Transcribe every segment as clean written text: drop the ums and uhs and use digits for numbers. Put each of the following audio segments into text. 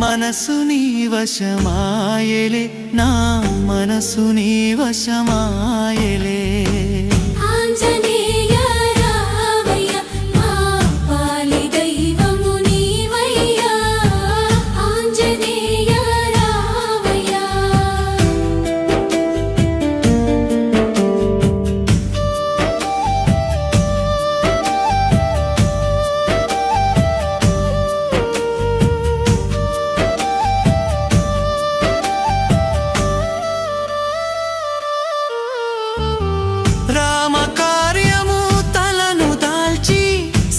మనసు నీ వశమాయలే నా మనసు నీ వశమాయలే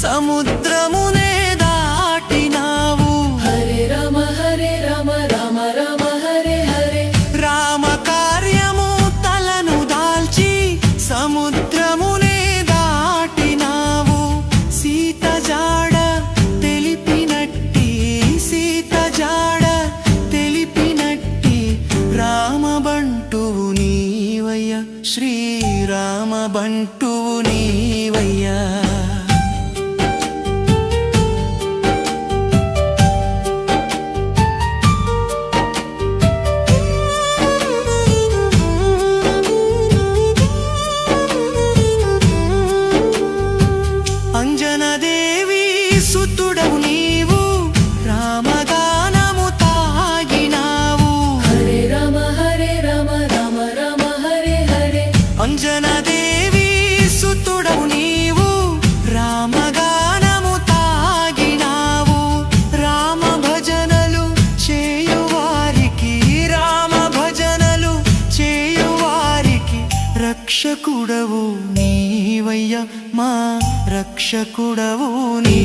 సముద్రమునే దాటినావు హరే రామ హరే రామ రామ రామ హరే హరే రామ కార్యము తలను దాల్చి సముద్రమునే దాటినావు సీత జాడ తెలిపినట్టి సీత జాడ తెలిపినట్టి రామబంటువు నీవయ్య శ్రీరామ బంటువు నీవయ్యా అంజనదేవి సుతుడవు నీవు రామగానము తాగినావు హరే రామ హరే రామ రామ రామ హరే హరే అంజనదేవి సుతుడవు నీవు రామగానము తాగినావు రామ భజనలు చేయువారికి రామ భజనలు చేయువారికి రక్షకుడవు నీవయ్య మా రక్షకుడవు నీ